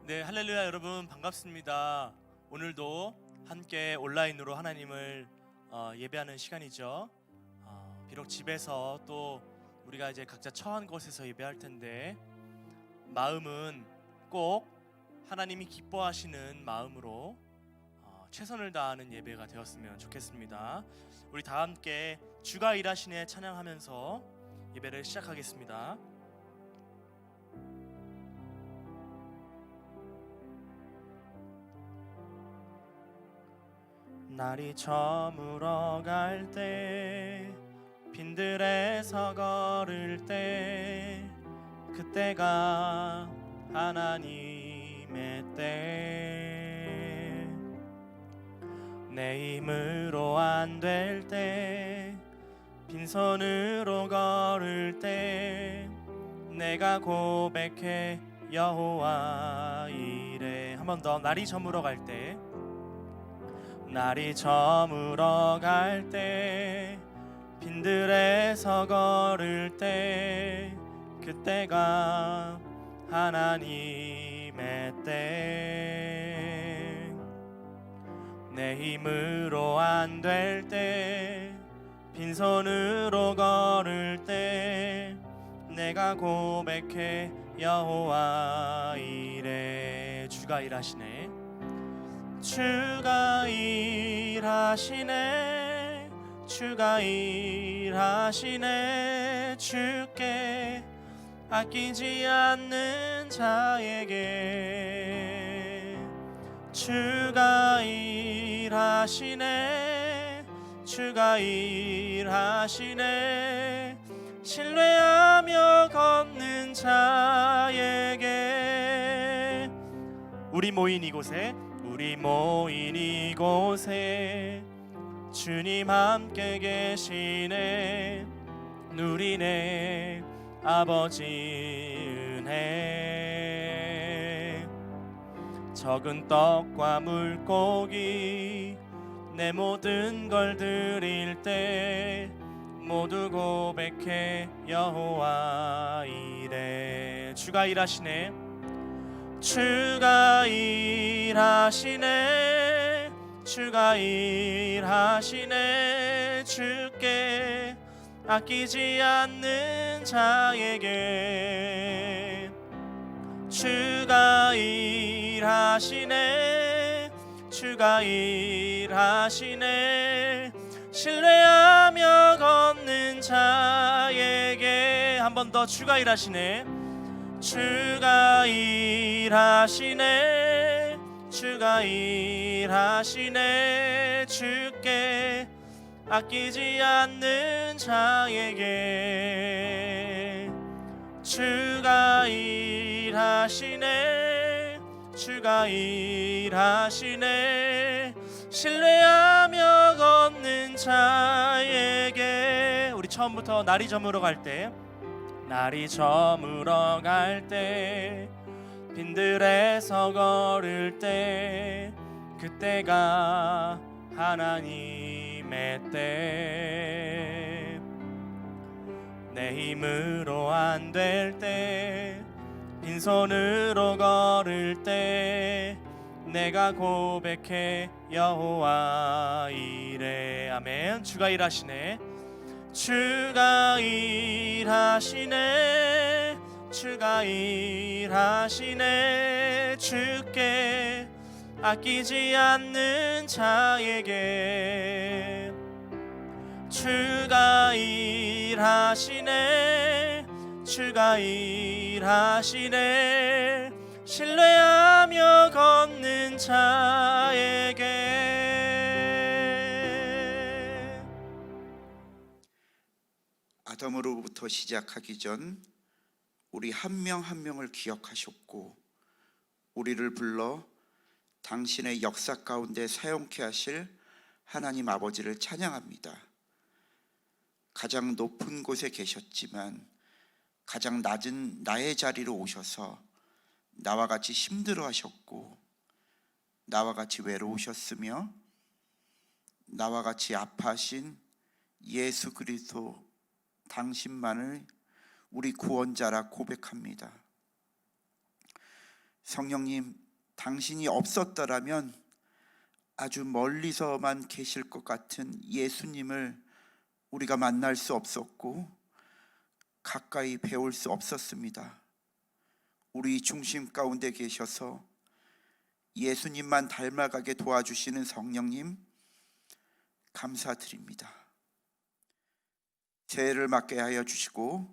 네, 할렐루야 여러분 반갑습니다. 오늘도 함께 온라인으로 하나님을 예배하는 시간이죠. 비록 집에서 또 우리가 이제 각자 처한 곳에서 예배할 텐데 마음은 꼭 하나님이 기뻐하시는 마음으로 최선을 다하는 예배가 되었으면 좋겠습니다. 우리 다 함께 주가 일하시네 찬양하면서 예배를 시작하겠습니다. 날이 저물어 갈 때 빈들에서 걸을 때 그때가 하나님의 때 내 힘으로 안 될 때 빈손으로 걸을 때 내가 고백해 여호와 이래. 한 번 더. 날이 저물어 갈 때 날이 저물어 갈 때 빈들에서 걸을 때 그때가 하나님의 때 내 힘으로 안 될 때 빈손으로 걸을 때 내가 고백해 여호와 이래. 주가 일하시네. 주가 일하시네. 주가 일하시네. 주께 아끼지 않는 자에게 주가 일하시네. 주가 일하시네. 신뢰하며 걷는 자에게 우리 모인 이곳에 주님 함께 계시네. 누리네 아버지 은혜. 적은 떡과 물고기 내 모든 걸 드릴 때 모두 고백해 여호와 이래. 주가 일하시네. 주가 일하시네. 주가 일하시네. 주께 아끼지 않는 자에게 주가 일하시네. 주가 일하시네. 신뢰하며 걷는 자에게 한 번 더. 주가 일하시네. 주가 일하시네. 주가 일하시네. 주께 아끼지 않는 자에게 주가 일하시네. 주가 일하시네. 신뢰하며 걷는 자에게. 우리 처음부터 날이 저물어 갈 때 날이 저물어 갈 때 빈들에서 걸을 때 그때가 하나님의 때 내 힘으로 안 될 때 빈손으로 걸을 때 내가 고백해 여호와 이래. 아멘. 주가 일하시네. 주가 일하시네. 주가 일하시네. 주께 아끼지 않는 자에게 주가 일하시네. 주가 일하시네. 신뢰하며 걷는 자에게. 아담으로부터 시작하기 전 우리 한 명 한 명을 기억하셨고 우리를 불러 당신의 역사 가운데 사용케 하실 하나님 아버지를 찬양합니다. 가장 높은 곳에 계셨지만 가장 낮은 나의 자리로 오셔서 나와 같이 힘들어하셨고 나와 같이 외로우셨으며 나와 같이 아파하신 예수 그리스도 당신만을 우리 구원자라 고백합니다. 성령님, 당신이 없었더라면 아주 멀리서만 계실 것 같은 예수님을 우리가 만날 수 없었고 가까이 배울 수 없었습니다. 우리 중심 가운데 계셔서 예수님만 닮아가게 도와주시는 성령님, 감사드립니다. 새해를 맞게 하여 주시고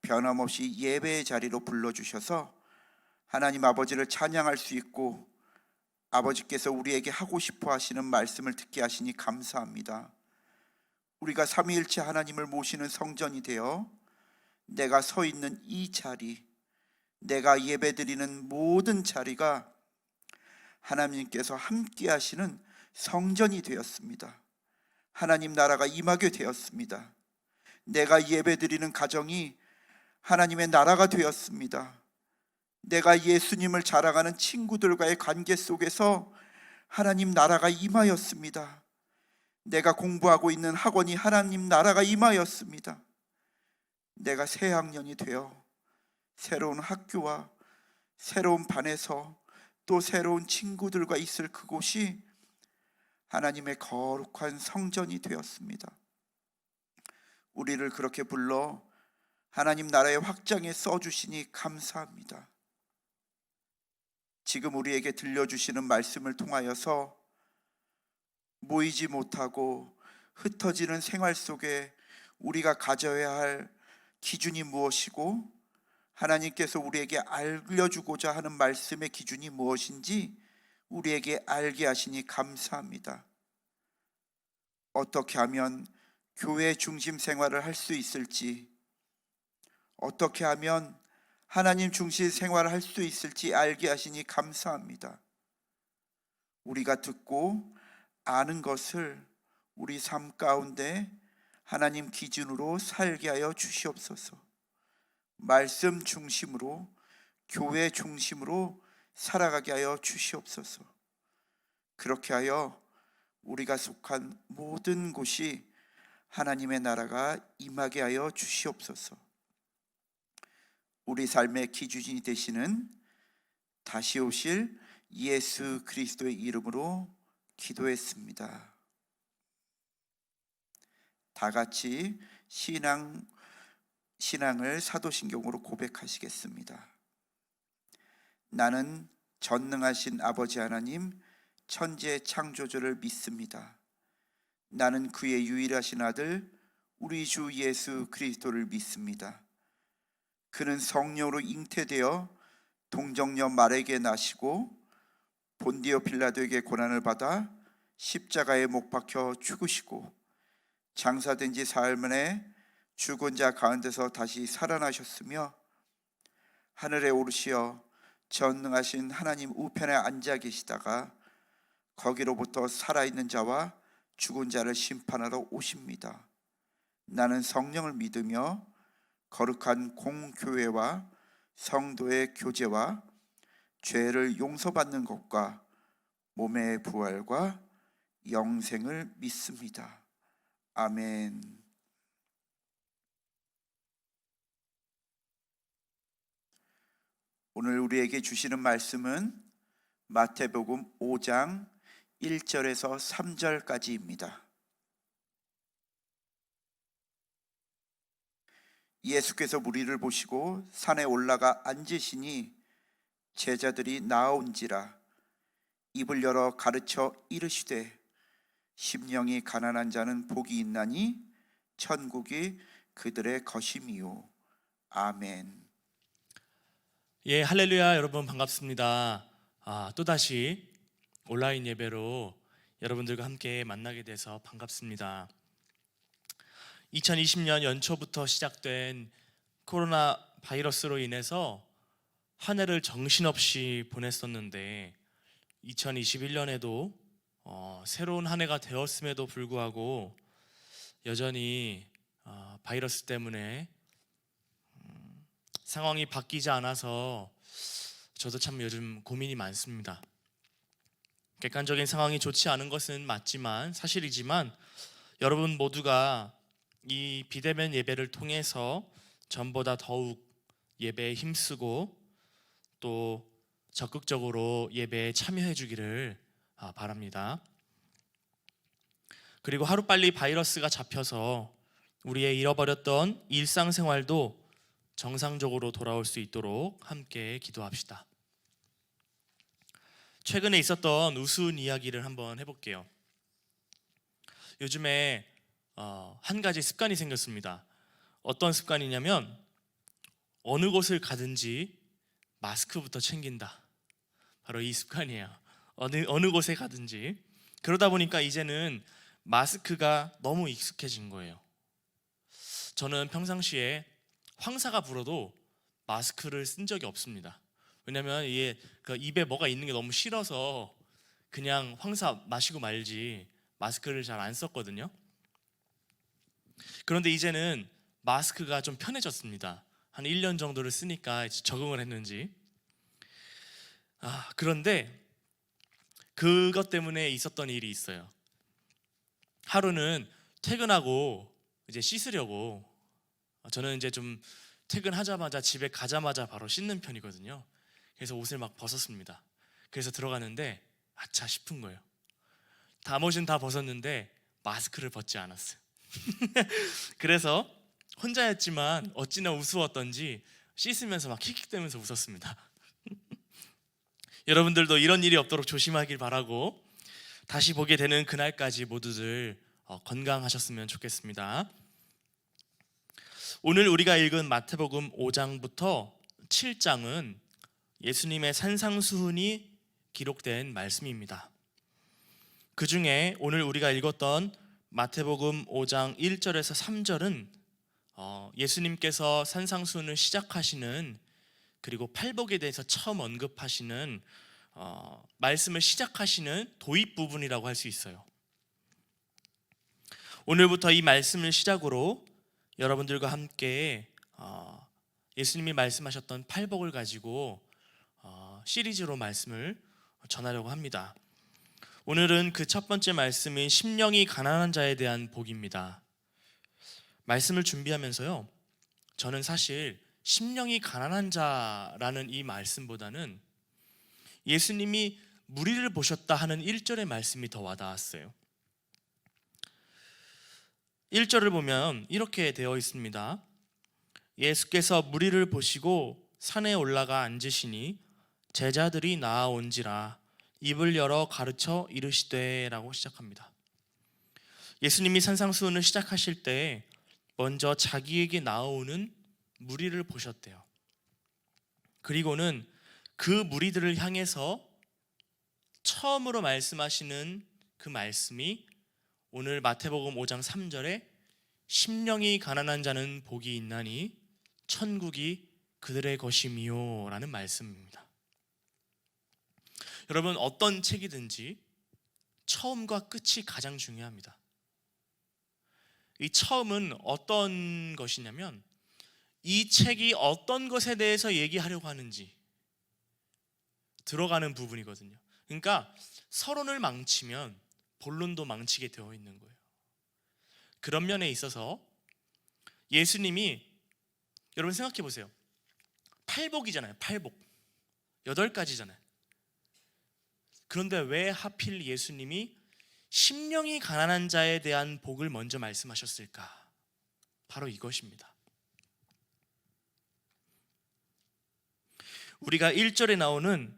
변함없이 예배의 자리로 불러주셔서 하나님 아버지를 찬양할 수 있고 아버지께서 우리에게 하고 싶어 하시는 말씀을 듣게 하시니 감사합니다. 우리가 삼위일체 하나님을 모시는 성전이 되어 내가 서 있는 이 자리, 내가 예배드리는 모든 자리가 하나님께서 함께 하시는 성전이 되었습니다. 하나님 나라가 임하게 되었습니다. 내가 예배드리는 가정이 하나님의 나라가 되었습니다. 내가 예수님을 자랑하는 친구들과의 관계 속에서 하나님 나라가 임하였습니다. 내가 공부하고 있는 학원이 하나님 나라가 임하였습니다. 내가 새 학년이 되어 새로운 학교와 새로운 반에서 또 새로운 친구들과 있을 그곳이 하나님의 거룩한 성전이 되었습니다. 우리를 그렇게 불러 하나님 나라의 확장에 써주시니 감사합니다. 지금 우리에게 들려주시는 말씀을 통하여서 모이지 못하고 흩어지는 생활 속에 우리가 가져야 할 기준이 무엇이고 하나님께서 우리에게 알려주고자 하는 말씀의 기준이 무엇인지 우리에게 알게 하시니 감사합니다. 어떻게 하면 교회 중심 생활을 할 수 있을지, 어떻게 하면 하나님 중심 생활을 할 수 있을지 알게 하시니 감사합니다. 우리가 듣고 아는 것을 우리 삶 가운데 하나님 기준으로 살게 하여 주시옵소서. 말씀 중심으로, 교회 중심으로 살아가게 하여 주시옵소서. 그렇게 하여 우리가 속한 모든 곳이 하나님의 나라가 임하게 하여 주시옵소서. 우리 삶의 기준이 되시는 다시 오실 예수 그리스도의 이름으로 기도했습니다. 다 같이 신앙을 사도신경으로 고백하시겠습니다. 나는 전능하신 아버지 하나님 천재 창조주를 믿습니다. 나는 그의 유일하신 아들 우리 주 예수 그리스도를 믿습니다. 그는 성령으로 잉태되어 동정녀 마리아에게 나시고 본디오 빌라도에게 고난을 받아 십자가에 못 박혀 죽으시고 장사된 지 사흘 만에 죽은 자 가운데서 다시 살아나셨으며 하늘에 오르시어 전능하신 하나님 우편에 앉아 계시다가 거기로부터 살아있는 자와 죽은 자를 심판하러 오십니다. 나는 성령을 믿으며 거룩한 공교회와 성도의 교제와 죄를 용서받는 것과 몸의 부활과 영생을 믿습니다. 아멘. 오늘 우리에게 주시는 말씀은 마태복음 5장 1절에서 3절까지입니다. 예수께서 무리를 보시고 산에 올라가 앉으시니 제자들이 나아온지라 입을 열어 가르쳐 이르시되 심령이 가난한 자는 복이 있나니 천국이 그들의 것임이요. 아멘. 예, 할렐루야. 여러분 반갑습니다. 또다시 온라인 예배로 여러분들과 함께 만나게 돼서 반갑습니다. 2020년 연초부터 시작된 코로나 바이러스로 인해서 한 해를 정신없이 보냈었는데 2021년에도 새로운 한 해가 되었음에도 불구하고 여전히 바이러스 때문에 상황이 바뀌지 않아서 저도 참 요즘 고민이 많습니다. 객관적인 상황이 좋지 않은 것은 맞지만 사실이지만 여러분 모두가 이 비대면 예배를 통해서 전보다 더욱 예배에 힘쓰고 또 적극적으로 예배에 참여해 주기를 바랍니다. 그리고 하루빨리 바이러스가 잡혀서 우리의 잃어버렸던 일상생활도 정상적으로 돌아올 수 있도록 함께 기도합시다. 최근에 있었던 우스운 이야기를 한번 해볼게요. 요즘에 한 가지 습관이 생겼습니다. 어떤 습관이냐면 어느 곳을 가든지 마스크부터 챙긴다. 바로 이 습관이에요. 어느 곳에 가든지. 그러다 보니까 이제는 마스크가 너무 익숙해진 거예요. 저는 평상시에 황사가 불어도 마스크를 쓴 적이 없습니다. 왜냐면 이게 입에 뭐가 있는 게 너무 싫어서 그냥 황사 마시고 말지 마스크를 잘 안 썼거든요. 그런데 이제는 마스크가 좀 편해졌습니다. 한 1년 정도를 쓰니까 적응을 했는지. 그런데 그것 때문에 있었던 일이 있어요. 하루는 퇴근하고 이제 씻으려고, 저는 이제 좀 퇴근하자마자 집에 가자마자 바로 씻는 편이거든요. 그래서 옷을 막 벗었습니다. 그래서 들어가는데 아차 싶은 거예요. 옷은 다 벗었는데 마스크를 벗지 않았어요. 그래서 혼자였지만 어찌나 우스웠던지 씻으면서 막 킥킥대면서 웃었습니다. 여러분들도 이런 일이 없도록 조심하길 바라고, 다시 보게 되는 그날까지 모두들 건강하셨으면 좋겠습니다. 오늘 우리가 읽은 마태복음 5장부터 7장은 예수님의 산상수훈이 기록된 말씀입니다. 그 중에 오늘 우리가 읽었던 마태복음 5장 1절에서 3절은 예수님께서 산상수훈을 시작하시는, 그리고 팔복에 대해서 처음 언급하시는 말씀을 시작하시는 도입 부분이라고 할 수 있어요. 오늘부터 이 말씀을 시작으로 여러분들과 함께 예수님이 말씀하셨던 팔복을 가지고 시리즈로 말씀을 전하려고 합니다. 오늘은 그 첫 번째 말씀인 심령이 가난한 자에 대한 복입니다. 말씀을 준비하면서요, 저는 사실 심령이 가난한 자라는 이 말씀보다는 예수님이 무리를 보셨다 하는 1절의 말씀이 더 와닿았어요. 1절을 보면 이렇게 되어 있습니다. 예수께서 무리를 보시고 산에 올라가 앉으시니 제자들이 나아온지라 입을 열어 가르쳐 이르시되 라고 시작합니다. 예수님이 산상수훈을 시작하실 때 먼저 자기에게 나아오는 무리를 보셨대요. 그리고는 그 무리들을 향해서 처음으로 말씀하시는 그 말씀이 오늘 마태복음 5장 3절에 심령이 가난한 자는 복이 있나니 천국이 그들의 것이미요 라는 말씀입니다. 여러분, 어떤 책이든지 처음과 끝이 가장 중요합니다. 이 처음은 어떤 것이냐면 이 책이 어떤 것에 대해서 얘기하려고 하는지 들어가는 부분이거든요. 그러니까 서론을 망치면 본론도 망치게 되어 있는 거예요. 그런 면에 있어서 예수님이, 여러분 생각해 보세요. 팔복이잖아요. 팔복 8가지잖아요. 그런데 왜 하필 예수님이 심령이 가난한 자에 대한 복을 먼저 말씀하셨을까? 바로 이것입니다. 우리가 1절에 나오는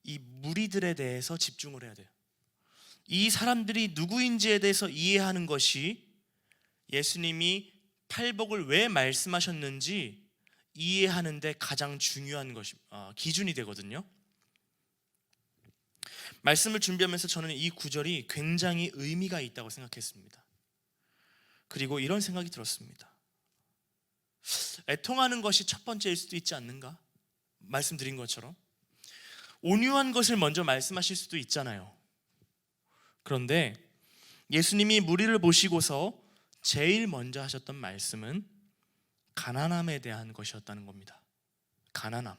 이 무리들에 대해서 집중을 해야 돼요. 이 사람들이 누구인지에 대해서 이해하는 것이 예수님이 팔복을 왜 말씀하셨는지 이해하는 데 가장 중요한 기준이 되거든요. 말씀을 준비하면서 저는 이 구절이 굉장히 의미가 있다고 생각했습니다. 그리고 이런 생각이 들었습니다. 애통하는 것이 첫 번째일 수도 있지 않는가? 말씀드린 것처럼 온유한 것을 먼저 말씀하실 수도 있잖아요. 그런데 예수님이 무리를 보시고서 제일 먼저 하셨던 말씀은 가난함에 대한 것이었다는 겁니다. 가난함.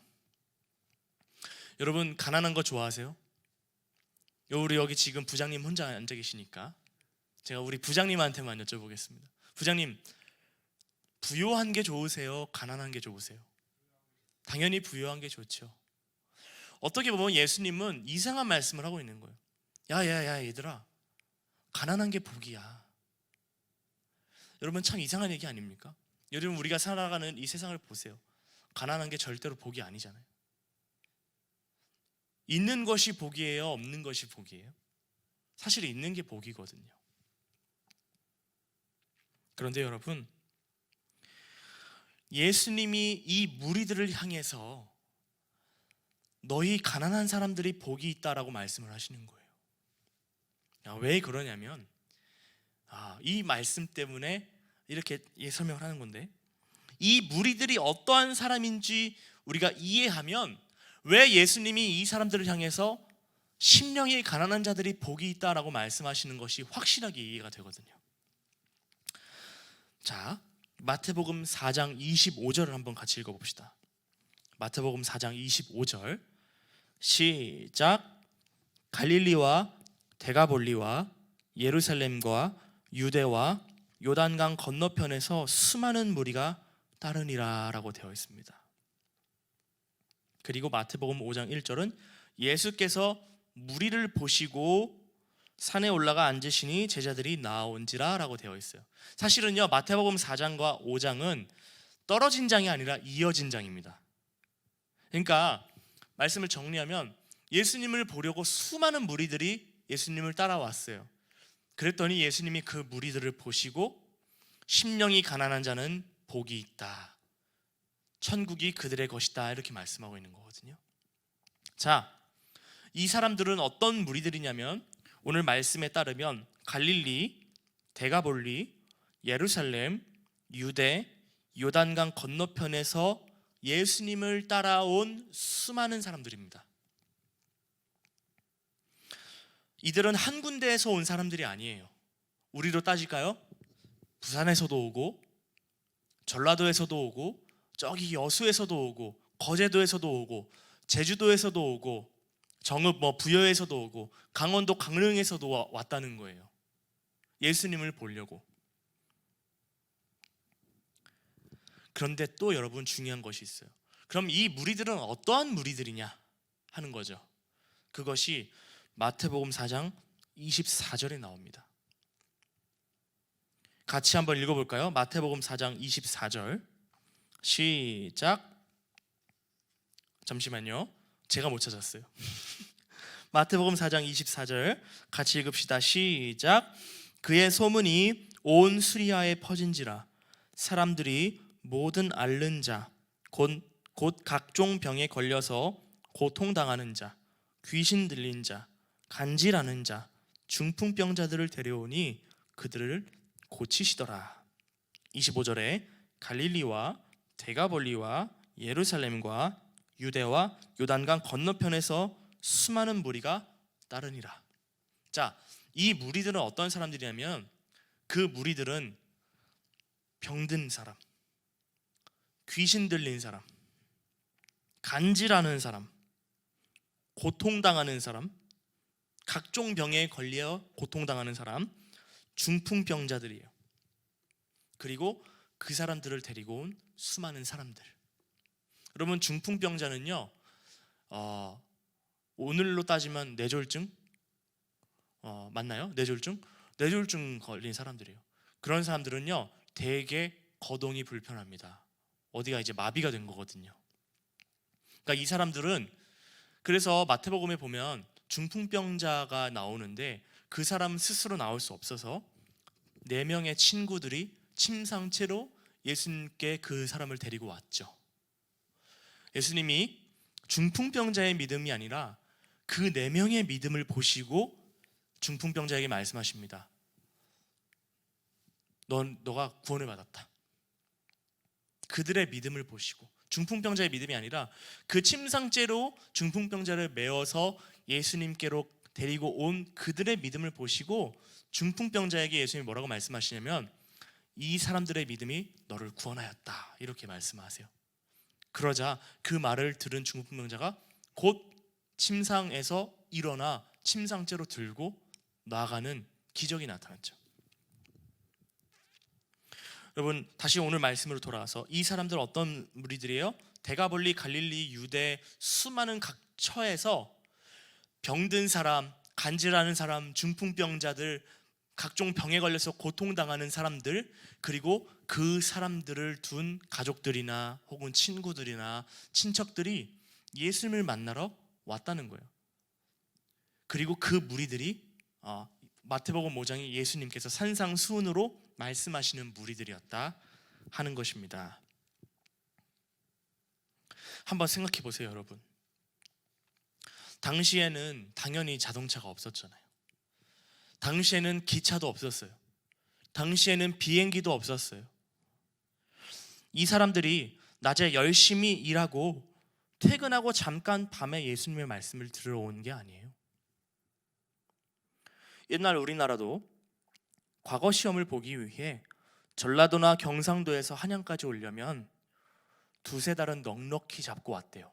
여러분, 가난한 거 좋아하세요? 우리 여기 지금 부장님 혼자 앉아 계시니까 제가 우리 부장님한테만 여쭤보겠습니다. 부장님, 부유한 게 좋으세요? 가난한 게 좋으세요? 당연히 부유한 게 좋죠. 어떻게 보면 예수님은 이상한 말씀을 하고 있는 거예요. 야야야 얘들아, 가난한 게 복이야. 여러분 참 이상한 얘기 아닙니까? 여러분 우리가 살아가는 이 세상을 보세요. 가난한 게 절대로 복이 아니잖아요. 있는 것이 복이에요? 없는 것이 복이에요? 사실 있는 게 복이거든요. 그런데 여러분, 예수님이 이 무리들을 향해서 너희 가난한 사람들이 복이 있다라고 말씀을 하시는 거예요. 왜 그러냐면 이 말씀 때문에 이렇게 설명을 하는 건데, 이 무리들이 어떠한 사람인지 우리가 이해하면 왜 예수님이 이 사람들을 향해서 심령이 가난한 자들이 복이 있다라고 말씀하시는 것이 확실하게 이해가 되거든요. 자, 마태복음 4장 25절을 한번 같이 읽어봅시다. 마태복음 4장 25절 시작. 갈릴리와 데가볼리와 예루살렘과 유대와 요단강 건너편에서 수많은 무리가 따르니라 라고 되어 있습니다. 그리고 마태복음 5장 1절은 예수께서 무리를 보시고 산에 올라가 앉으시니 제자들이 나아온지라 라고 되어 있어요. 사실은요, 마태복음 4장과 5장은 떨어진 장이 아니라 이어진 장입니다. 그러니까 말씀을 정리하면 예수님을 보려고 수많은 무리들이 예수님을 따라왔어요. 그랬더니 예수님이 그 무리들을 보시고 심령이 가난한 자는 복이 있다, 천국이 그들의 것이다, 이렇게 말씀하고 있는 거거든요. 자, 이 사람들은 어떤 무리들이냐면 오늘 말씀에 따르면 갈릴리, 데가볼리, 예루살렘, 유대, 요단강 건너편에서 예수님을 따라온 수많은 사람들입니다. 이들은 한 군데에서 온 사람들이 아니에요. 우리로 따질까요? 부산에서도 오고, 전라도에서도 오고, 저기 여수에서도 오고, 거제도에서도 오고, 제주도에서도 오고, 정읍 부여에서도 오고, 강원도 강릉에서도 왔다는 거예요. 예수님을 보려고. 그런데 또 여러분 중요한 것이 있어요. 그럼 이 무리들은 어떠한 무리들이냐 하는 거죠. 그것이 마태복음 4장 24절에 나옵니다. 같이 한번 읽어볼까요? 마태복음 4장 24절 시작. 잠시만요, 제가 못 찾았어요. 마태복음 4장 24절 같이 읽읍시다. 시작. 그의 소문이 온 수리아에 퍼진지라 사람들이 모든 앓는 자, 곧 각종 병에 걸려서 고통당하는 자, 귀신 들린 자, 간질하는 자, 중풍병자들을 데려오니 그들을 고치시더라. 25절에 갈릴리와 데가볼리와 예루살렘과 유대와 요단강 건너편에서 수많은 무리가 따르니라. 자, 이 무리들은 어떤 사람들이냐면 그 무리들은 병든 사람, 귀신 들린 사람, 간질하는 사람, 고통당하는 사람, 각종 병에 걸려 고통당하는 사람, 중풍병자들이에요. 그리고 그 사람들을 데리고 온 수많은 사람들. 여러분, 중풍병자는요, 오늘로 따지면 뇌졸중 맞나요? 뇌졸중 걸린 사람들이에요. 그런 사람들은요 되게 거동이 불편합니다. 어디가 이제 마비가 된 거거든요. 그러니까 이 사람들은, 그래서 마태복음에 보면 중풍병자가 나오는데 그 사람 스스로 나올 수 없어서 4명의 친구들이 침상채로 예수님께 그 사람을 데리고 왔죠. 예수님이 중풍병자의 믿음이 아니라 그 4명의 믿음을 보시고 중풍병자에게 말씀하십니다. 너가 구원을 받았다. 그들의 믿음을 보시고, 중풍병자의 믿음이 아니라 그 침상째로 중풍병자를 메어서 예수님께로 데리고 온 그들의 믿음을 보시고 중풍병자에게 예수님이 뭐라고 말씀하시냐면 이 사람들의 믿음이 너를 구원하였다, 이렇게 말씀하세요. 그러자 그 말을 들은 중풍병자가 곧 침상에서 일어나 침상째로 들고 나아가는 기적이 나타났죠. 여러분, 다시 오늘 말씀으로 돌아와서 이 사람들 어떤 무리들이에요? 데가볼리, 갈릴리, 유대 수많은 처해서 병든 사람, 간질하는 사람, 중풍병자들, 각종 병에 걸려서 고통당하는 사람들, 그리고 그 사람들을 둔 가족들이나 혹은 친구들이나 친척들이 예수님을 만나러 왔다는 거예요. 그리고 그 무리들이 마태복음 5장이 예수님께서 산상수훈으로 말씀하시는 무리들이었다 하는 것입니다. 한번 생각해 보세요, 여러분. 당시에는 당연히 자동차가 없었잖아요. 당시에는 기차도 없었어요. 당시에는 비행기도 없었어요. 이 사람들이 낮에 열심히 일하고 퇴근하고 잠깐 밤에 예수님의 말씀을 들으러 온 게 아니에요. 옛날 우리나라도 과거 시험을 보기 위해 전라도나 경상도에서 한양까지 오려면 두세 달은 넉넉히 잡고 왔대요.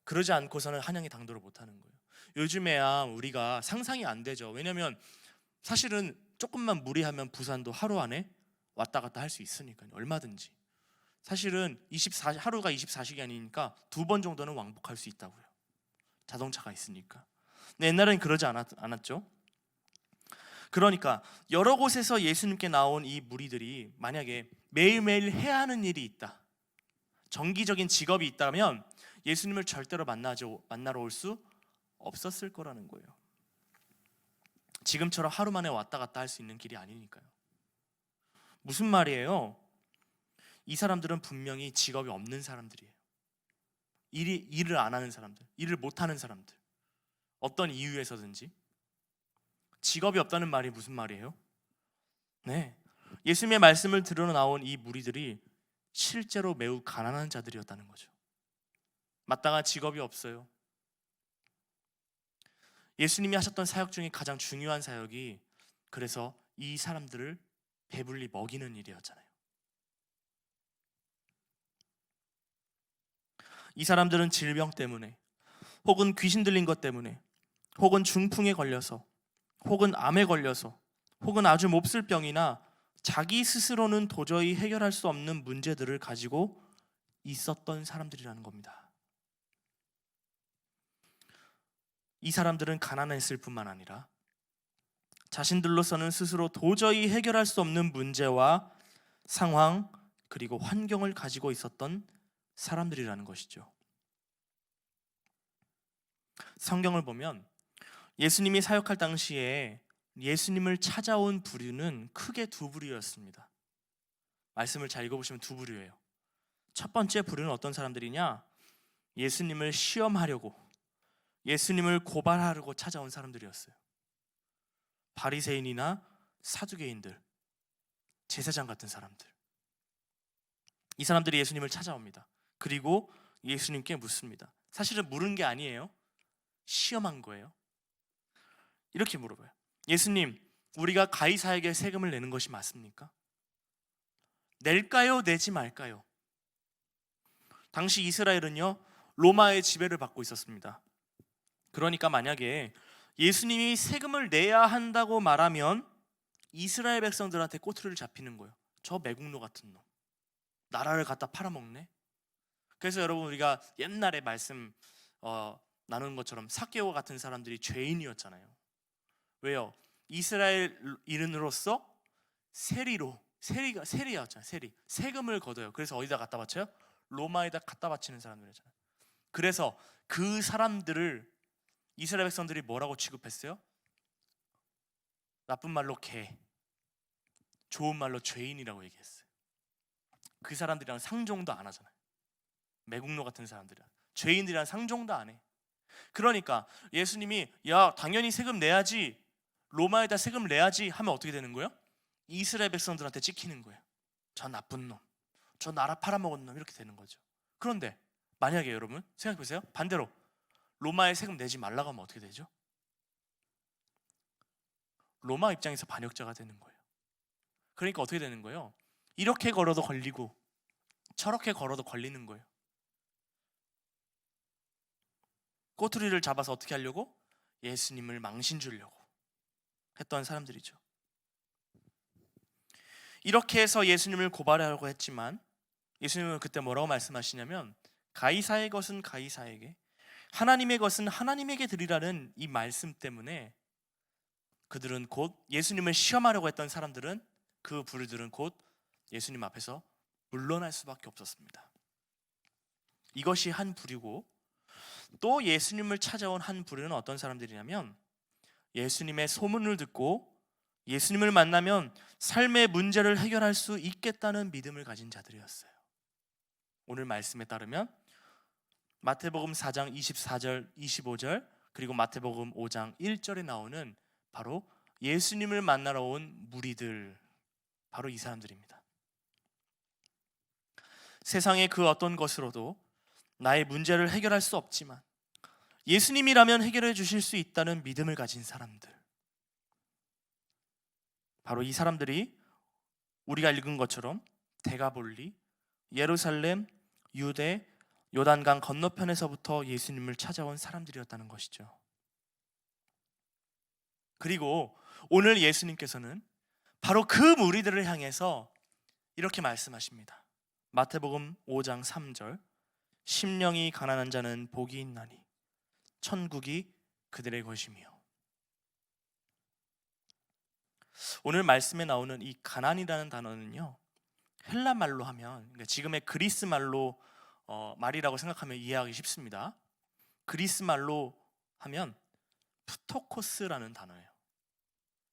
그러지 않고서는 한양에 당도를 못하는 거예요. 요즘에야 우리가 상상이 안 되죠. 왜냐하면 사실은 조금만 무리하면 부산도 하루 안에 왔다 갔다 할 수 있으니까요. 얼마든지. 사실은 하루가 24시간이니까 2번 정도는 왕복할 수 있다고요. 자동차가 있으니까. 근데 옛날에는 그러지 않았죠. 그러니까 여러 곳에서 예수님께 나온 이 무리들이 만약에 매일매일 해야 하는 일이 있다, 정기적인 직업이 있다면 예수님을 절대로 만나러 올 수 없었을 거라는 거예요. 지금처럼 하루 만에 왔다 갔다 할 수 있는 길이 아니니까요. 무슨 말이에요? 이 사람들은 분명히 직업이 없는 사람들이에요. 일을 안 하는 사람들, 일을 못 하는 사람들. 어떤 이유에서든지. 직업이 없다는 말이 무슨 말이에요? 네, 예수님의 말씀을 들으러 나온 이 무리들이 실제로 매우 가난한 자들이었다는 거죠. 마땅한 직업이 없어요. 예수님이 하셨던 사역 중에 가장 중요한 사역이 그래서 이 사람들을 배불리 먹이는 일이었잖아요. 이 사람들은 질병 때문에, 혹은 귀신 들린 것 때문에, 혹은 중풍에 걸려서, 혹은 암에 걸려서, 혹은 아주 몹쓸 병이나 자기 스스로는 도저히 해결할 수 없는 문제들을 가지고 있었던 사람들이라는 겁니다. 이 사람들은 가난했을 뿐만 아니라 자신들로서는 스스로 도저히 해결할 수 없는 문제와 상황, 그리고 환경을 가지고 있었던 사람들이라는 것이죠. 성경을 보면 예수님이 사역할 당시에 예수님을 찾아온 부류는 크게 두 부류였습니다. 말씀을 잘 읽어보시면 두 부류예요. 첫 번째 부류는 어떤 사람들이냐? 예수님을 시험하려고, 예수님을 고발하려고 찾아온 사람들이었어요. 바리새인이나 사두개인들, 제사장 같은 사람들. 이 사람들이 예수님을 찾아옵니다. 그리고 예수님께 묻습니다. 사실은 물은 게 아니에요. 시험한 거예요. 이렇게 물어봐요. 예수님, 우리가 가이사에게 세금을 내는 것이 맞습니까? 낼까요? 내지 말까요? 당시 이스라엘은요, 로마의 지배를 받고 있었습니다. 그러니까 만약에 예수님이 세금을 내야 한다고 말하면 이스라엘 백성들한테 꼬투리를 잡히는 거예요. 저 매국노 같은 놈, 나라를 갖다 팔아먹네. 그래서 여러분, 우리가 옛날에 말씀 나누는 것처럼 삭개오 같은 사람들이 죄인이었잖아요. 왜요? 이스라엘인으로서 세리였잖아요. 세금을 걷어요. 그래서 어디다 갖다 바쳐요? 로마에다 갖다 바치는 사람들이잖아요. 그래서 그 사람들을 이스라엘 백성들이 뭐라고 취급했어요? 나쁜 말로 개, 좋은 말로 죄인이라고 얘기했어요. 그 사람들이랑 상종도 안 하잖아요. 매국노 같은 사람들이랑 죄인들이랑 상종도 안 해. 그러니까 예수님이 야, 당연히 세금 내야지, 로마에다 세금을 내야지 하면 어떻게 되는 거예요? 이스라엘 백성들한테 찍히는 거예요. 저 나쁜 놈, 저 나라 팔아먹은 놈, 이렇게 되는 거죠. 그런데 만약에 여러분 생각해보세요. 반대로 로마에 세금 내지 말라고 하면 어떻게 되죠? 로마 입장에서 반역자가 되는 거예요. 그러니까 어떻게 되는 거예요? 이렇게 걸어도 걸리고 저렇게 걸어도 걸리는 거예요. 꼬투리를 잡아서 어떻게 하려고? 예수님을 망신 주려고 했던 사람들이죠. 이렇게 해서 예수님을 고발하려고 했지만 예수님은 그때 뭐라고 말씀하시냐면 가이사의 것은 가이사에게, 하나님의 것은 하나님에게 드리라는 이 말씀 때문에 그들은 곧 예수님을 시험하려고 했던 사람들은, 그 부류들은 곧 예수님 앞에서 물러날 수밖에 없었습니다. 이것이 한 부류고, 또 예수님을 찾아온 한 부류는 어떤 사람들이냐면 예수님의 소문을 듣고 예수님을 만나면 삶의 문제를 해결할 수 있겠다는 믿음을 가진 자들이었어요. 오늘 말씀에 따르면 마태복음 4장 24절 25절 그리고 마태복음 5장 1절에 나오는 바로 예수님을 만나러 온 무리들, 바로 이 사람들입니다. 세상의 그 어떤 것으로도 나의 문제를 해결할 수 없지만 예수님이라면 해결해 주실 수 있다는 믿음을 가진 사람들, 바로 이 사람들이 우리가 읽은 것처럼 데가볼리, 예루살렘, 유대, 요단강 건너편에서부터 예수님을 찾아온 사람들이었다는 것이죠. 그리고 오늘 예수님께서는 바로 그 무리들을 향해서 이렇게 말씀하십니다. 마태복음 5장 3절, 심령이 가난한 자는 복이 있나니 천국이 그들의 것이며. 오늘 말씀에 나오는 이 가난이라는 단어는요, 헬라 말로 하면, 그러니까 지금의 그리스 말로 말이라고 생각하면 이해하기 쉽습니다. 그리스 말로 하면 프토코스라는 단어예요.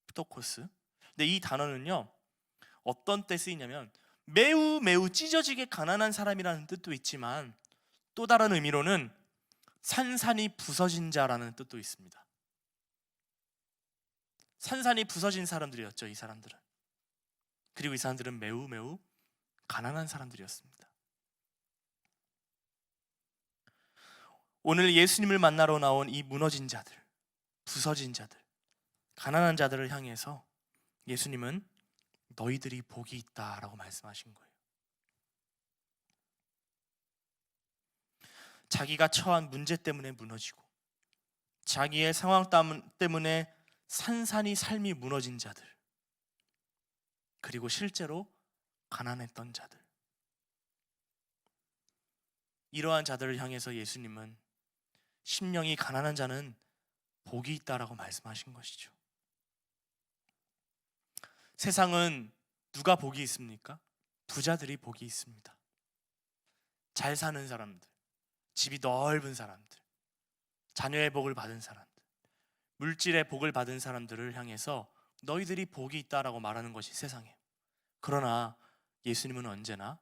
프토코스. 근데 이 단어는요, 어떤 때 쓰이냐면 매우 찢어지게 가난한 사람이라는 뜻도 있지만 또 다른 의미로는 산산이 부서진 자라는 뜻도 있습니다. 산산이 부서진 사람들이었죠, 이 사람들은. 그리고 이 사람들은 매우 가난한 사람들이었습니다. 오늘 예수님을 만나러 나온 이 무너진 자들, 부서진 자들, 가난한 자들을 향해서 예수님은 너희들이 복이 있다라고 말씀하신 거예요. 자기가 처한 문제 때문에 무너지고 자기의 상황 때문에 산산이 삶이 무너진 자들, 그리고 실제로 가난했던 자들, 이러한 자들을 향해서 예수님은 심령이 가난한 자는 복이 있다라고 말씀하신 것이죠. 세상은 누가 복이 있습니까? 부자들이 복이 있습니다. 잘 사는 사람들, 집이 넓은 사람들, 자녀의 복을 받은 사람들, 물질의 복을 받은 사람들을 향해서 너희들이 복이 있다라고 말하는 것이 세상이에요. 그러나 예수님은 언제나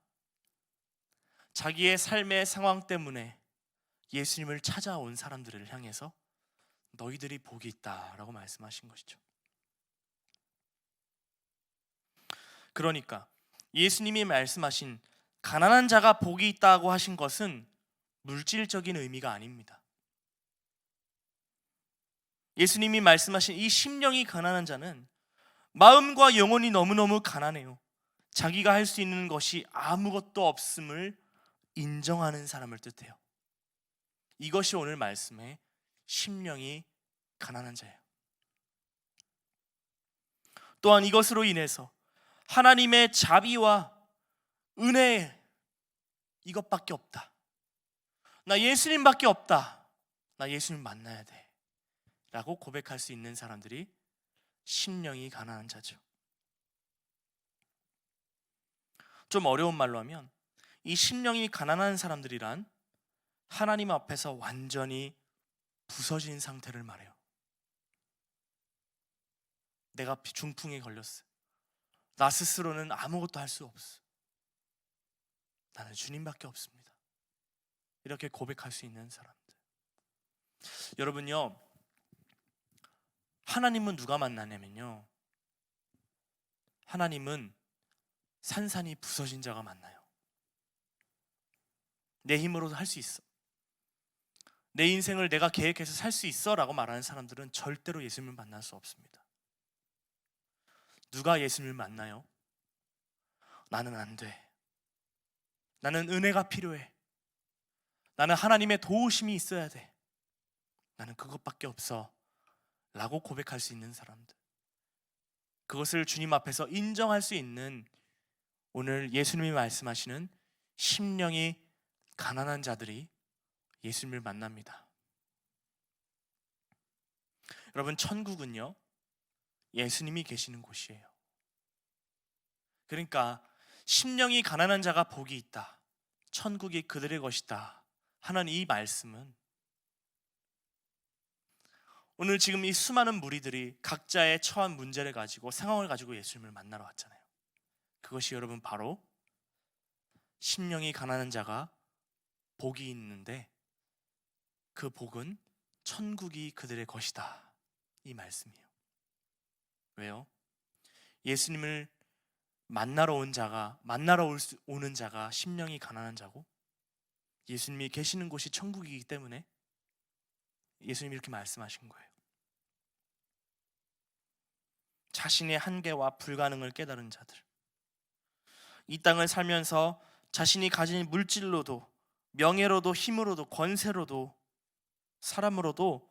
자기의 삶의 상황 때문에 예수님을 찾아온 사람들을 향해서 너희들이 복이 있다라고 말씀하신 것이죠. 그러니까 예수님이 말씀하신 가난한 자가 복이 있다고 하신 것은 물질적인 의미가 아닙니다. 예수님이 말씀하신 이 심령이 가난한 자는 마음과 영혼이 너무너무 가난해요. 자기가 할 수 있는 것이 아무것도 없음을 인정하는 사람을 뜻해요. 이것이 오늘 말씀의 심령이 가난한 자예요. 또한 이것으로 인해서 하나님의 자비와 은혜, 이것밖에 없다, 나 예수님밖에 없다, 나 예수님 만나야 돼 라고 고백할 수 있는 사람들이 심령이 가난한 자죠. 좀 어려운 말로 하면 이 심령이 가난한 사람들이란 하나님 앞에서 완전히 부서진 상태를 말해요. 내가 중풍에 걸렸어. 나 스스로는 아무것도 할 수 없어. 나는 주님밖에 없습니다. 이렇게 고백할 수 있는 사람들. 여러분요, 하나님은 누가 만나냐면요, 하나님은 산산이 부서진 자가 만나요. 내 힘으로도 할 수 있어, 내 인생을 내가 계획해서 살 수 있어 라고 말하는 사람들은 절대로 예수님을 만날 수 없습니다. 누가 예수님을 만나요? 나는 안 돼, 나는 은혜가 필요해, 나는 하나님의 도우심이 있어야 돼, 나는 그것밖에 없어 라고 고백할 수 있는 사람들, 그것을 주님 앞에서 인정할 수 있는 오늘 예수님이 말씀하시는 심령이 가난한 자들이 예수님을 만납니다. 여러분, 천국은요, 예수님이 계시는 곳이에요. 그러니까 심령이 가난한 자가 복이 있다, 천국이 그들의 것이다 하는 이 말씀은 오늘 지금 이 수많은 무리들이 각자의 처한 문제를 가지고, 상황을 가지고 예수님을 만나러 왔잖아요. 그것이 여러분 바로 심령이 가난한 자가 복이 있는데 그 복은 천국이 그들의 것이다, 이 말씀이에요. 왜요? 예수님을 만나러 오는 자가 심령이 가난한 자고, 예수님이 계시는 곳이 천국이기 때문에 예수님이 이렇게 말씀하신 거예요. 자신의 한계와 불가능을 깨달은 자들, 이 땅을 살면서 자신이 가진 물질로도, 명예로도, 힘으로도, 권세로도, 사람으로도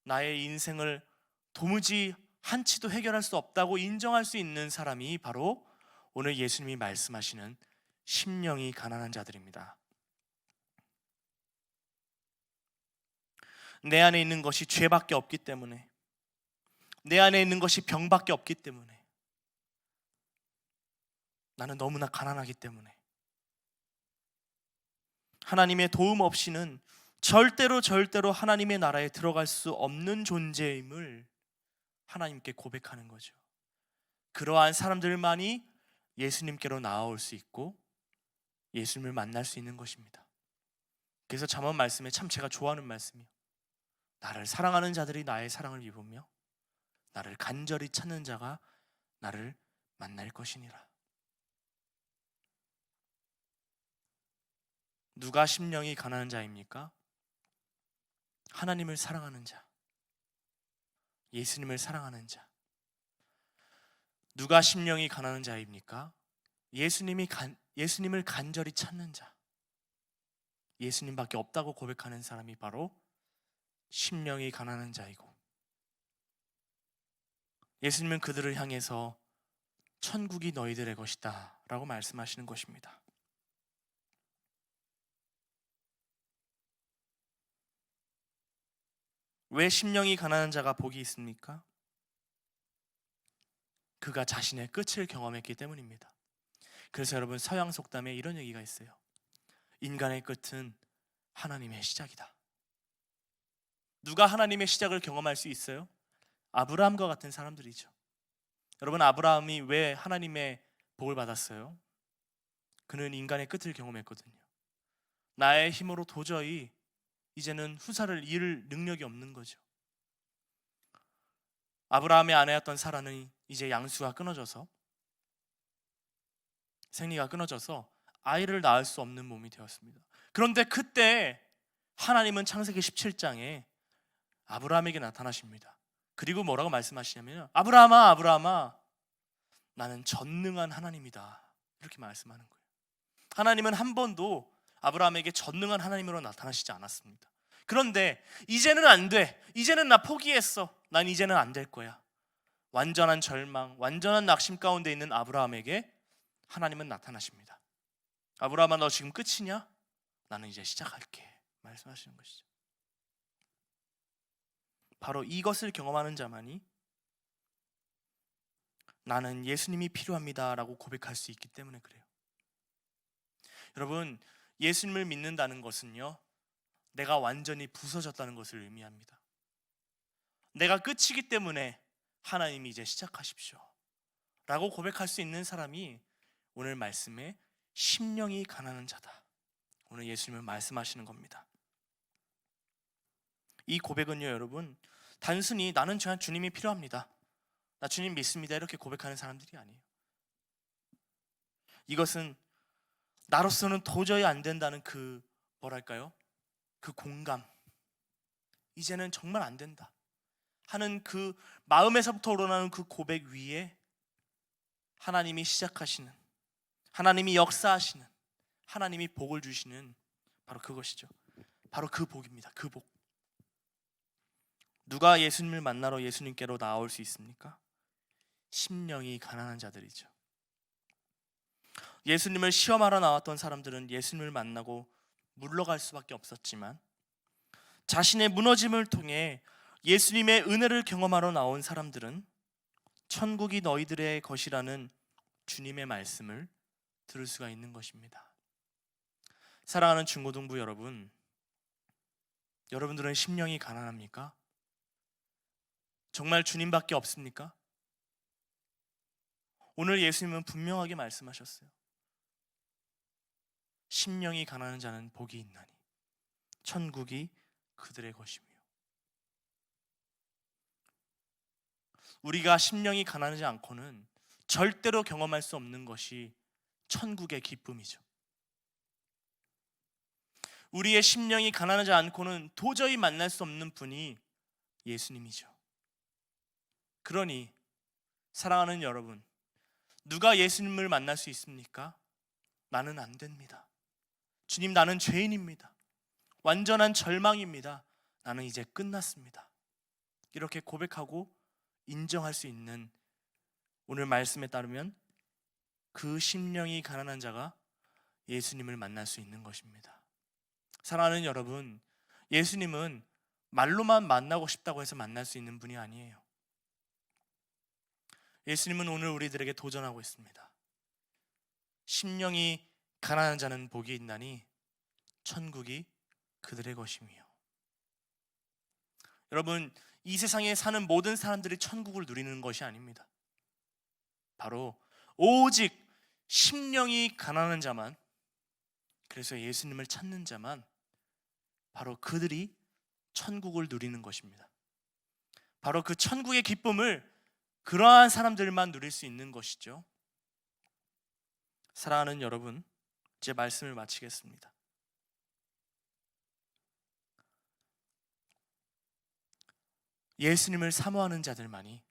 나의 인생을 도무지 한치도 해결할 수 없다고 인정할 수 있는 사람이 바로 오늘 예수님이 말씀하시는 심령이 가난한 자들입니다. 내 안에 있는 것이 죄밖에 없기 때문에, 내 안에 있는 것이 병밖에 없기 때문에, 나는 너무나 가난하기 때문에 하나님의 도움 없이는 절대로 하나님의 나라에 들어갈 수 없는 존재임을 하나님께 고백하는 거죠. 그러한 사람들만이 예수님께로 나아올 수 있고 예수님을 만날 수 있는 것입니다. 그래서 잠언 말씀에 참 제가 좋아하는 말씀이에요. 나를 사랑하는 자들이 나의 사랑을 입으며 나를 간절히 찾는 자가 나를 만날 것이니라. 누가 심령이 가난한 자입니까? 하나님을 사랑하는 자, 예수님을 사랑하는 자. 누가 심령이 가난한 자입니까? 예수님을 간절히 찾는 자, 예수님밖에 없다고 고백하는 사람이 바로 심령이 가난한 자이고, 예수님은 그들을 향해서 천국이 너희들의 것이다 라고 말씀하시는 것입니다. 왜 심령이 가난한 자가 복이 있습니까? 그가 자신의 끝을 경험했기 때문입니다. 그래서 여러분, 서양 속담에 이런 얘기가 있어요. 인간의 끝은 하나님의 시작이다. 누가 하나님의 시작을 경험할 수 있어요? 아브라함과 같은 사람들이죠. 여러분, 아브라함이 왜 하나님의 복을 받았어요? 그는 인간의 끝을 경험했거든요. 나의 힘으로 도저히 이제는 후사를 이을 능력이 없는 거죠. 아브라함의 아내였던 사라는 이제 양수가 끊어져서, 생리가 끊어져서 아이를 낳을 수 없는 몸이 되었습니다. 그런데 그때 하나님은 창세기 17장에 아브라함에게 나타나십니다. 그리고 뭐라고 말씀하시냐면, 아브라함아, 아브라함아, 나는 전능한 하나님이다, 이렇게 말씀하는 거예요. 하나님은 한 번도 아브라함에게 전능한 하나님으로 나타나시지 않았습니다. 그런데 이제는 안 돼, 이제는 나 포기했어, 난 이제는 안 될 거야, 완전한 절망, 완전한 낙심 가운데 있는 아브라함에게 하나님은 나타나십니다. 아브라함아, 너 지금 끝이냐? 나는 이제 시작할게, 말씀하시는 것이죠. 바로 이것을 경험하는 자만이 나는 예수님이 필요합니다 라고 고백할 수 있기 때문에 그래요. 여러분, 예수님을 믿는다는 것은요, 내가 완전히 부서졌다는 것을 의미합니다. 내가 끝이기 때문에 하나님이 이제 시작하십시오 라고 고백할 수 있는 사람이 오늘 말씀에 심령이 가난한 자다, 오늘 예수님은 말씀하시는 겁니다. 이 고백은요, 여러분, 단순히 나는 그냥 주님이 필요합니다, 나 주님 믿습니다, 이렇게 고백하는 사람들이 아니에요. 이것은 나로서는 도저히 안 된다는 그 공감, 이제는 정말 안 된다 하는 그 마음에서부터 우러나는 그 고백 위에 하나님이 시작하시는, 하나님이 역사하시는, 하나님이 복을 주시는 바로 그것이죠. 바로 그 복입니다. 그 복. 누가 예수님을 만나러 예수님께로 나올 수 있습니까? 심령이 가난한 자들이죠. 예수님을 시험하러 나왔던 사람들은 예수님을 만나고 물러갈 수밖에 없었지만, 자신의 무너짐을 통해 예수님의 은혜를 경험하러 나온 사람들은 천국이 너희들의 것이라는 주님의 말씀을 들을 수가 있는 것입니다. 사랑하는 중고등부 여러분, 여러분들은 심령이 가난합니까? 정말 주님밖에 없습니까? 오늘 예수님은 분명하게 말씀하셨어요. 심령이 가난한 자는 복이 있나니 천국이 그들의 것이며. 우리가 심령이 가난하지 않고는 절대로 경험할 수 없는 것이 천국의 기쁨이죠. 우리의 심령이 가난하지 않고는 도저히 만날 수 없는 분이 예수님이죠. 그러니 사랑하는 여러분, 누가 예수님을 만날 수 있습니까? 나는 안 됩니다. 주님, 나는 죄인입니다. 완전한 절망입니다. 나는 이제 끝났습니다. 이렇게 고백하고 인정할 수 있는 오늘 말씀에 따르면 그 심령이 가난한 자가 예수님을 만날 수 있는 것입니다. 사랑하는 여러분, 예수님은 말로만 만나고 싶다고 해서 만날 수 있는 분이 아니에요. 예수님은 오늘 우리들에게 도전하고 있습니다. 심령이 가난한 자는 복이 있나니 천국이 그들의 것이며. 여러분, 이 세상에 사는 모든 사람들이 천국을 누리는 것이 아닙니다. 바로 오직 심령이 가난한 자만, 그래서 예수님을 찾는 자만, 바로 그들이 천국을 누리는 것입니다. 바로 그 천국의 기쁨을 그러한 사람들만 누릴 수 있는 것이죠. 사랑하는 여러분, 제 말씀을 마치겠습니다. 예수님을 사모하는 자들만이,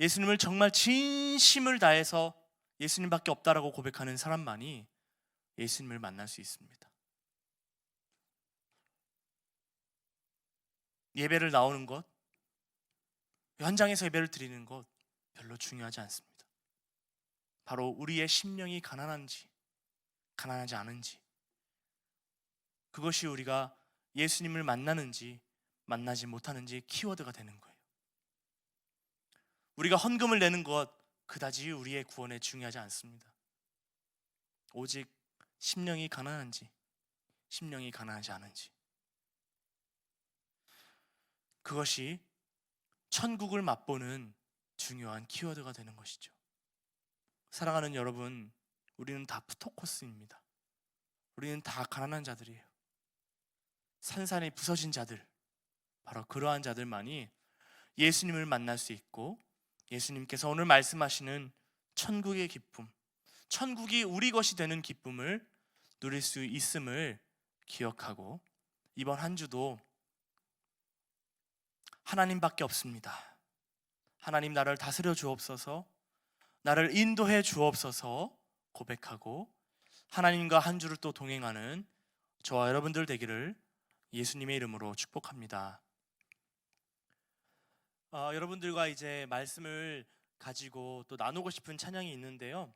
예수님을 정말 진심을 다해서 예수님밖에 없다라고 고백하는 사람만이 예수님을 만날 수 있습니다. 예배를 나오는 것, 현장에서 예배를 드리는 것 별로 중요하지 않습니다. 바로 우리의 심령이 가난한지 가난하지 않은지, 그것이 우리가 예수님을 만나는지 만나지 못하는지 키워드가 되는 거예요. 우리가 헌금을 내는 것 그다지 우리의 구원에 중요하지 않습니다. 오직 심령이 가난한지 심령이 가난하지 않은지, 그것이 천국을 맛보는 중요한 키워드가 되는 것이죠. 사랑하는 여러분, 우리는 다 푸토코스입니다. 우리는 다 가난한 자들이에요. 산산이 부서진 자들, 바로 그러한 자들만이 예수님을 만날 수 있고, 예수님께서 오늘 말씀하시는 천국의 기쁨, 천국이 우리 것이 되는 기쁨을 누릴 수 있음을 기억하고, 이번 한 주도 하나님밖에 없습니다. 하나님, 나를 다스려 주옵소서, 나를 인도해 주옵소서 고백하고 하나님과 한 주를 또 동행하는 저와 여러분들 되기를 예수님의 이름으로 축복합니다. 여러분들과 이제 말씀을 가지고 또 나누고 싶은 찬양이 있는데요,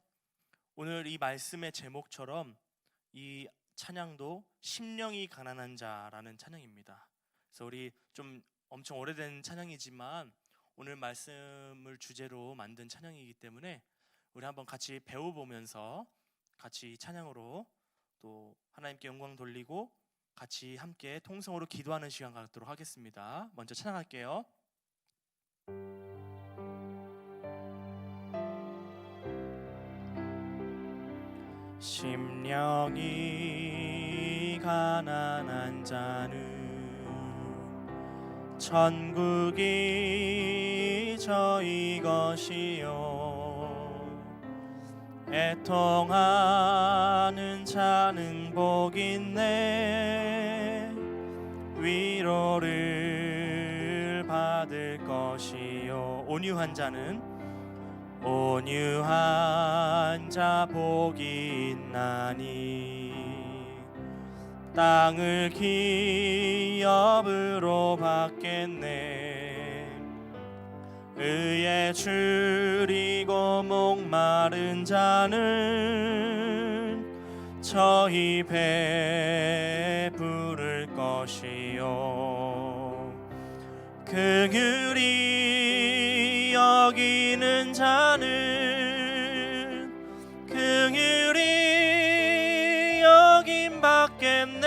오늘 이 말씀의 제목처럼 이 찬양도 심령이 가난한 자라는 찬양입니다. 그래서 우리 좀 엄청 오래된 찬양이지만 오늘 말씀을 주제로 만든 찬양이기 때문에 우리 한번 같이 배워보면서 같이 찬양으로 또 하나님께 영광 돌리고 같이 함께 통성으로 기도하는 시간 갖도록 하겠습니다. 먼저 찬양할게요. 심령이 가난한 자는 천국이 저희 것이요, 애통하는 자는 복 있네, 위로를 받을 것이요. 온유한 자는, 온유한 자 복이 있나니 땅을 기업으로 받겠네. 의에 줄이고 목마른 자는 저희 배에 부를 것이요, 긍휼히 여기는 자는 긍휼히 여김 받겠네.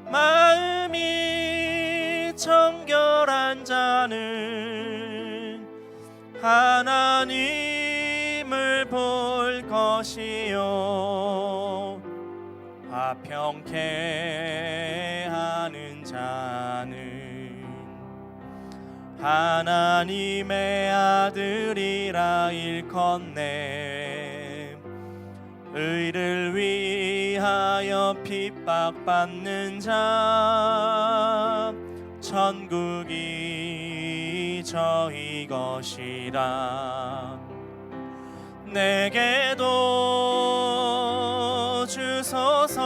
마음이 정결한 자는 하나님을 볼 것이요 화평케 하는 자는 하나님의 아들이라 일컫네. 의를 위하여 핍박받는 자 천국이 저희 것이라. 내게도 주소서.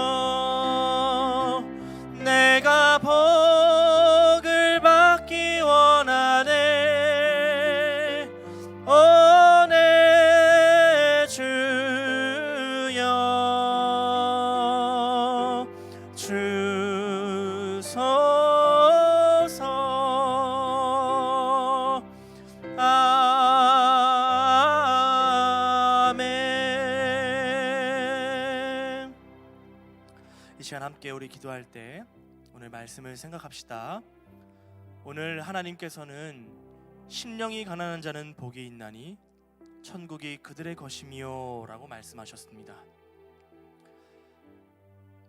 내가 복을 받기 원하네. 오 내 주여 주소서. 아멘. 이 시간 함께 우리 기도할 때 오늘 말씀을 생각합시다. 오늘 하나님께서는 심령이 가난한 자는 복이 있나니 천국이 그들의 것이미요 라고 말씀하셨습니다.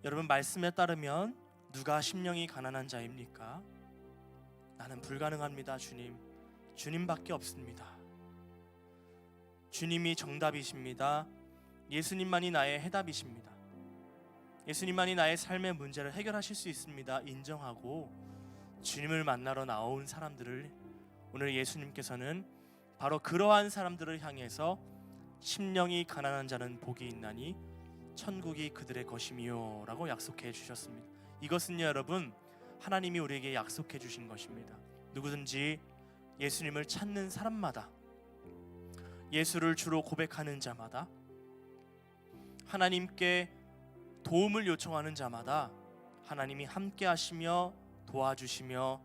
여러분, 말씀에 따르면 누가 심령이 가난한 자입니까? 나는 불가능합니다, 주님. 주님밖에 없습니다. 주님이 정답이십니다. 예수님만이 나의 해답이십니다. 예수님만이 나의 삶의 문제를 해결하실 수 있습니다. 인정하고 주님을 만나러 나온 사람들을 오늘 예수님께서는 바로 그러한 사람들을 향해서 심령이 가난한 자는 복이 있나니 천국이 그들의 것이미요 라고 약속해 주셨습니다. 이것은요, 여러분, 하나님이 우리에게 약속해 주신 것입니다. 누구든지 예수님을 찾는 사람마다, 예수를 주로 고백하는 자마다, 하나님께 도움을 요청하는 자마다 하나님이 함께 하시며 도와주시며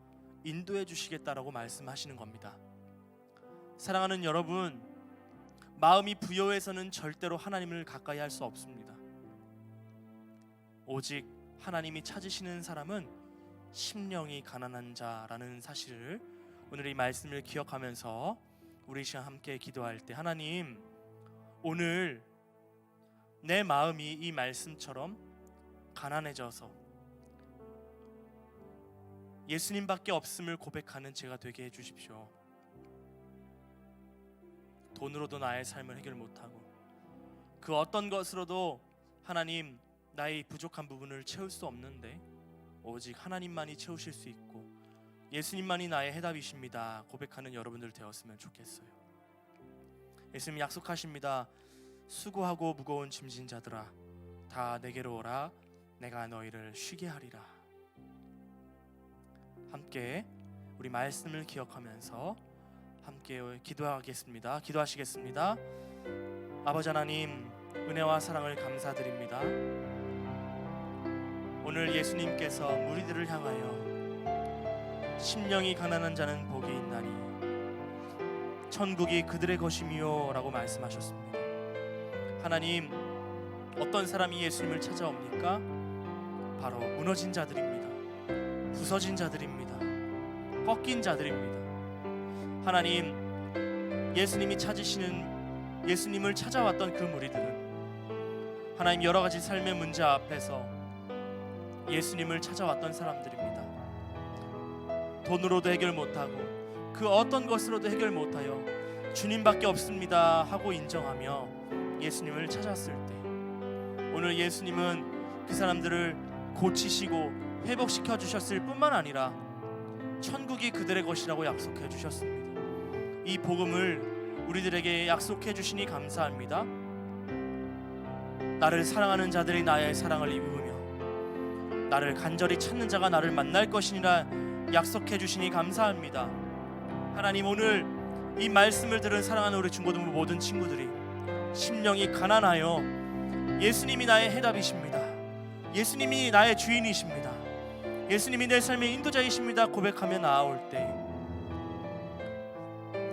인도해 주시겠다라고 말씀하시는 겁니다. 사랑하는 여러분, 마음이 부여해서는 절대로 하나님을 가까이 할 수 없습니다. 오직 하나님이 찾으시는 사람은 심령이 가난한 자라는 사실을 오늘 이 말씀을 기억하면서 우리 시간 함께 기도할 때, 하나님, 오늘 내 마음이 이 말씀처럼 가난해져서 예수님밖에 없음을 고백하는 제가 되게 해주십시오. 돈으로도 나의 삶을 해결 못하고 그 어떤 것으로도 하나님 나의 부족한 부분을 채울 수 없는데 오직 하나님만이 채우실 수 있고 예수님만이 나의 해답이십니다 고백하는 여러분들 되었으면 좋겠어요. 예수님 약속하십니다. 수고하고 무거운 짐진 자들아 다 내게로 오라 내가 너희를 쉬게 하리라. 함께 우리 말씀을 기억하면서 함께 기도하겠습니다. 기도하시겠습니다. 아버지 하나님, 은혜와 사랑을 감사드립니다. 오늘 예수님께서 무리들을 향하여 심령이 가난한 자는 복이 있나니 천국이 그들의 것이미요 라고 말씀하셨습니다. 하나님, 어떤 사람이 예수님을 찾아옵니까? 바로 무너진 자들입니다. 부서진 자들입니다. 꺾인 자들입니다. 하나님, 예수님을 찾아왔던 그 무리들은 하나님 여러 가지 삶의 문제 앞에서 예수님을 찾아왔던 사람들입니다. 돈으로도 해결 못하고 그 어떤 것으로도 해결 못하여 주님밖에 없습니다 하고 인정하며 예수님을 찾았을 때 오늘 예수님은 그 사람들을 고치시고 회복시켜 주셨을 뿐만 아니라 천국이 그들의 것이라고 약속해 주셨습니다. 이 복음을 우리들에게 약속해 주시니 감사합니다. 나를 사랑하는 자들이 나의 사랑을 입으며 나를 간절히 찾는 자가 나를 만날 것이니라 약속해 주시니 감사합니다. 하나님, 오늘 이 말씀을 들은 사랑하는 우리 중고등부 모든 친구들이 심령이 가난하여 예수님이 나의 해답이십니다. 예수님이 나의 주인이십니다. 예수님이 내 삶의 인도자이십니다 고백하며 나아올 때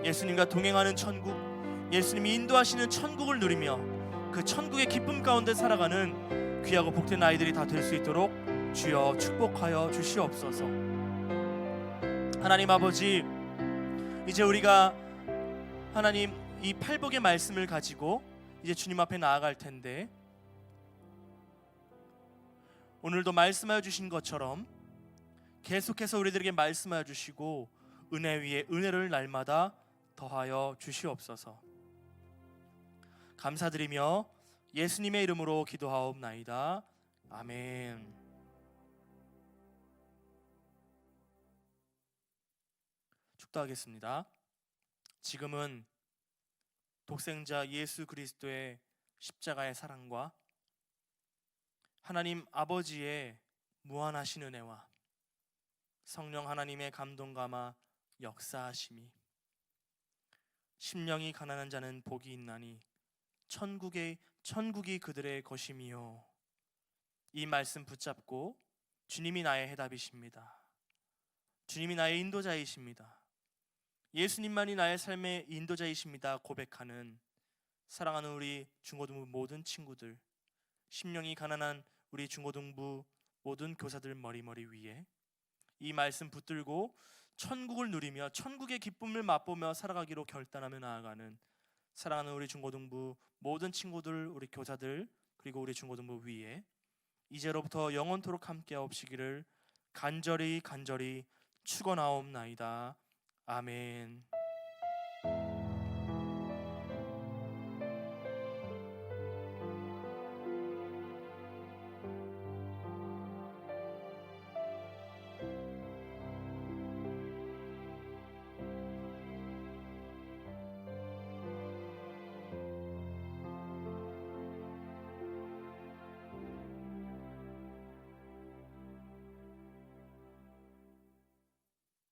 예수님과 동행하는 천국, 예수님이 인도하시는 천국을 누리며 그 천국의 기쁨 가운데 살아가는 귀하고 복된 아이들이 다 될 수 있도록 주여 축복하여 주시옵소서. 하나님 아버지, 이제 우리가 하나님 이 팔복의 말씀을 가지고 이제 주님 앞에 나아갈 텐데, 오늘도 말씀하여 주신 것처럼 계속해서 우리들에게 말씀하여 주시고 은혜 위에 은혜를 날마다 더하여 주시옵소서. 감사드리며 예수님의 이름으로 기도하옵나이다. 아멘. 축도하겠습니다. 지금은 독생자 예수 그리스도의 십자가의 사랑과 하나님 아버지의 무한하신 은혜와 성령 하나님의 감동감화 역사하심이 심령이 가난한 자는 복이 있나니 천국이 그들의 것이미요. 이 말씀 붙잡고 주님이 나의 해답이십니다. 주님이 나의 인도자이십니다. 예수님만이 나의 삶의 인도자이십니다 고백하는 사랑하는 우리 중고등부 모든 친구들, 심령이 가난한 우리 중고등부 모든 교사들 머리머리 위에 이 말씀 붙들고 천국을 누리며 천국의 기쁨을 맛보며 살아가기로 결단하며 나아가는 사랑하는 우리 중고등부 모든 친구들, 우리 교사들, 그리고 우리 중고등부 위에 이제로부터 영원토록 함께 하옵시기를 간절히 축원하옵나이다. 아멘.